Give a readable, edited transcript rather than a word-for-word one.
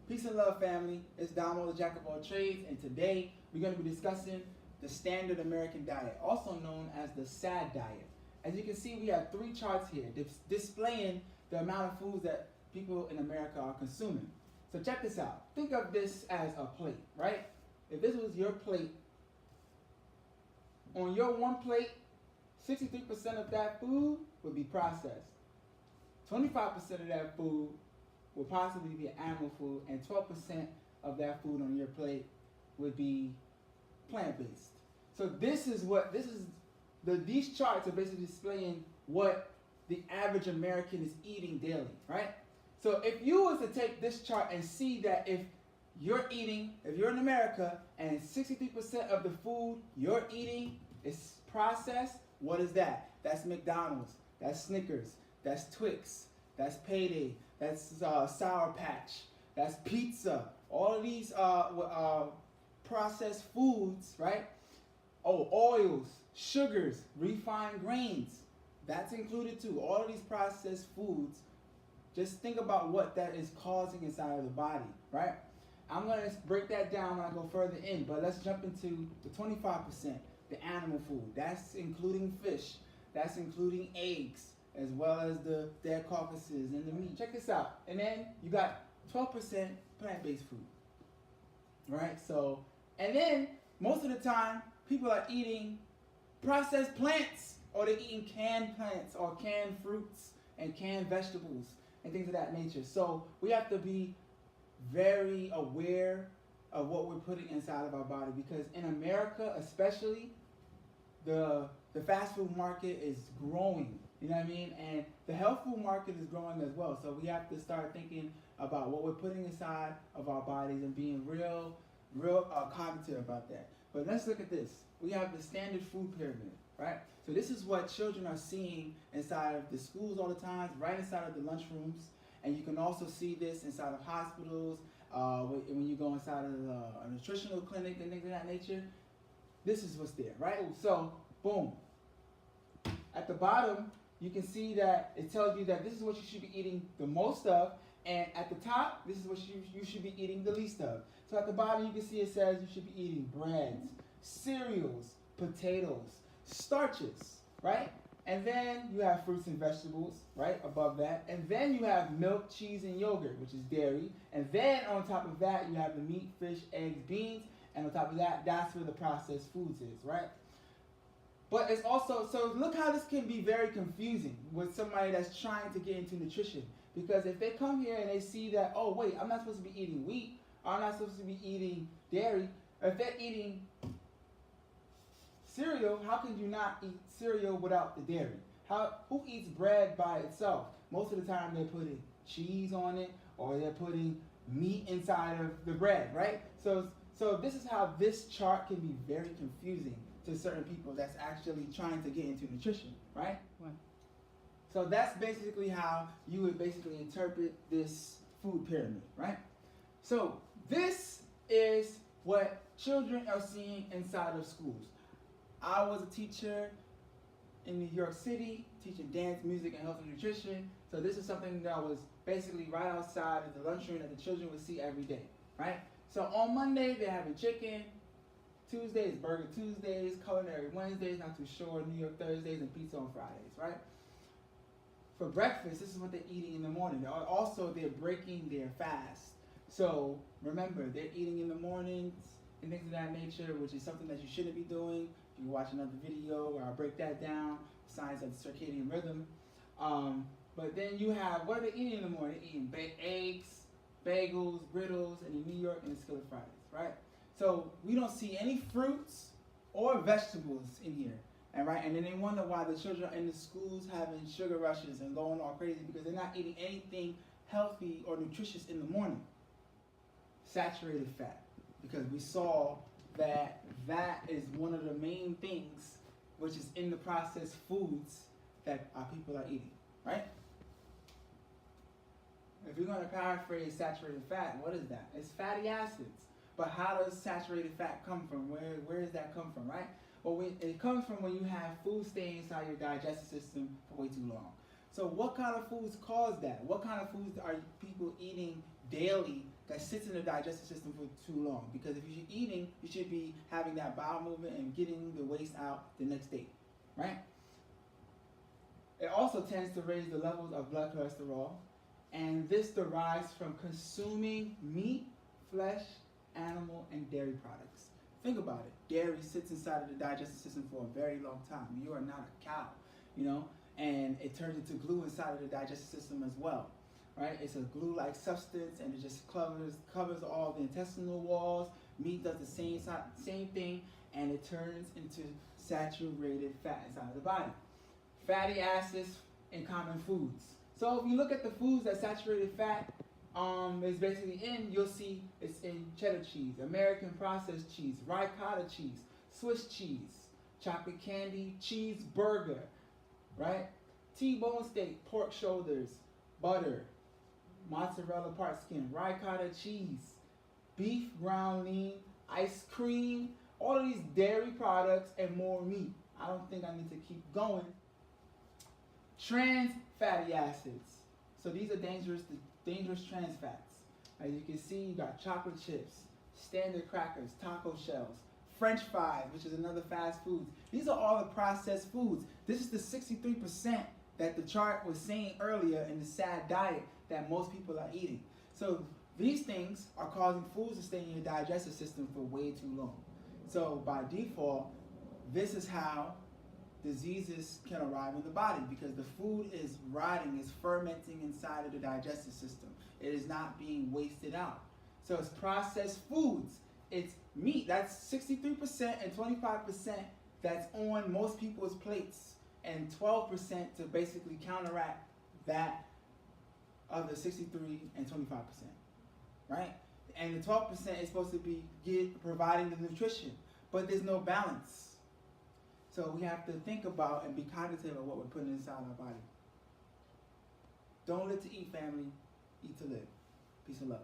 Peace and love, family. It's DoMo, the Jack of all trades, and today we're going to be discussing the standard American diet, also known as the SAD diet. As you can see, we have three charts here displaying the amount of foods that people in America are consuming. So check this out. Think of this as a plate, right? If this was your plate, on your one plate, 63% of that food would be processed. 25% of that food will possibly be animal food, and 12% of that food on your plate would be plant-based. So these charts are basically displaying what the average American is eating daily, right? So if you was to take this chart and see that if you're in America and 63% of the food you're eating is processed, what is that? That's McDonald's, that's Snickers, that's Twix, that's Payday, that's Sour Patch, that's pizza. All of these processed foods, right? Oh, oils, sugars, refined grains, that's included too. All of these processed foods, just think about what that is causing inside of the body, right? I'm going to break that down when I go further in, but let's jump into the 25%, the animal food. That's including fish, that's including eggs, as well as the dead carcasses and the meat. Check this out. And then you got 12% plant-based food, right? So, and then most of the time, people are eating processed plants, or they're eating canned plants, or canned fruits, and canned vegetables, and things of that nature. So we have to be very aware of what we're putting inside of our body, because in America especially, the fast food market is growing, you know what I mean? And the health food market is growing as well. So we have to start thinking about what we're putting inside of our bodies and being real cognitive about that. But let's look at this. We have the standard food pyramid, right? So this is what children are seeing inside of the schools all the time, right inside of the lunchrooms. And you can also see this inside of hospitals, when you go inside of a nutritional clinic and things of that nature. This is what's there, right? So, boom. At the bottom, you can see that it tells you that this is what you should be eating the most of, and at the top, this is what you should be eating the least of. So at the bottom, you can see it says you should be eating breads, cereals, potatoes, starches, right? And then you have fruits and vegetables, right, above that. And then you have milk, cheese, and yogurt, which is dairy. And then on top of that, you have the meat, fish, eggs, beans. And on top of that, that's where the processed foods is, right? But it's also, so look how this can be very confusing with somebody that's trying to get into nutrition. Because if they come here and they see that, oh, wait, I'm not supposed to be eating wheat, or I'm not supposed to be eating dairy. If they're eating cereal, how can you not eat cereal without the dairy? Who eats bread by itself? Most of the time they're putting cheese on it, or they're putting meat inside of the bread, right? So this is how this chart can be very confusing to certain people that's actually trying to get into nutrition, right? So that's basically how you would basically interpret this food pyramid, right? So this is what children are seeing inside of schools. I was a teacher in New York City, teaching dance, music, and health and nutrition. So this is something that was basically right outside of the lunchroom that the children would see every day, right? So on Monday, they're having chicken. Tuesdays, Burger Tuesdays, Culinary Wednesdays, not too sure, New York Thursdays, and pizza on Fridays, right? For breakfast, this is what they're eating in the morning. Also, they're breaking their fast. So remember, they're eating in the mornings and things of that nature, which is something that you shouldn't be doing. You can watch another video where I break that down, science of the circadian rhythm. But then you have, what are they eating in the morning? They're eating eggs, bagels, griddles, and in New York, and the skillet Fridays, right? So we don't see any fruits or vegetables in here, and then they wonder why the children are in the schools having sugar rushes and going all crazy because they're not eating anything healthy or nutritious in the morning. Saturated fat, because we saw that is one of the main things which is in the processed foods that our people are eating, right? If you're going to paraphrase saturated fat, what is that? It's fatty acids. But how does saturated fat come from? Where does that come from, right? Well, it comes from when you have food stay inside your digestive system for way too long. So what kind of foods cause that? What kind of foods are people eating daily that sits in the digestive system for too long. Because if you're eating, you should be having that bowel movement and getting the waste out the next day, right? It also tends to raise the levels of blood cholesterol, and this derives from consuming meat, flesh, animal, and dairy products. Think about it. Dairy sits inside of the digestive system for a very long time. You are not a cow, and it turns into glue inside of the digestive system as well, right? It's a glue-like substance, and it just covers all the intestinal walls. Meat does the same thing, and it turns into saturated fat inside of the body. Fatty acids in common foods. So if you look at the foods that saturated fat is basically in, you'll see it's in cheddar cheese, American processed cheese, ricotta cheese, Swiss cheese, chocolate candy, cheeseburger, right? T-bone steak, pork shoulders, butter, mozzarella part skin, ricotta cheese, beef ground lean, ice cream, all of these dairy products and more meat. I don't think I need to keep going. Trans fatty acids. So these are dangerous trans fats. As you can see, you got chocolate chips, standard crackers, taco shells, French fries, which is another fast food. These are all the processed foods. This is the 63% that the chart was saying earlier in the SAD diet that most people are eating. So these things are causing foods to stay in your digestive system for way too long. So by default, this is how diseases can arrive in the body, because the food is rotting, is fermenting inside of the digestive system. It is not being wasted out. So it's processed foods. It's meat. That's 63% and 25% that's on most people's plates, and 12% to basically counteract that other 63 and 25%, right? And the 12% is supposed to be providing the nutrition, but there's no balance. So we have to think about and be cognitive of what we're putting inside our body. Don't live to eat, family. Eat to live. Peace and love.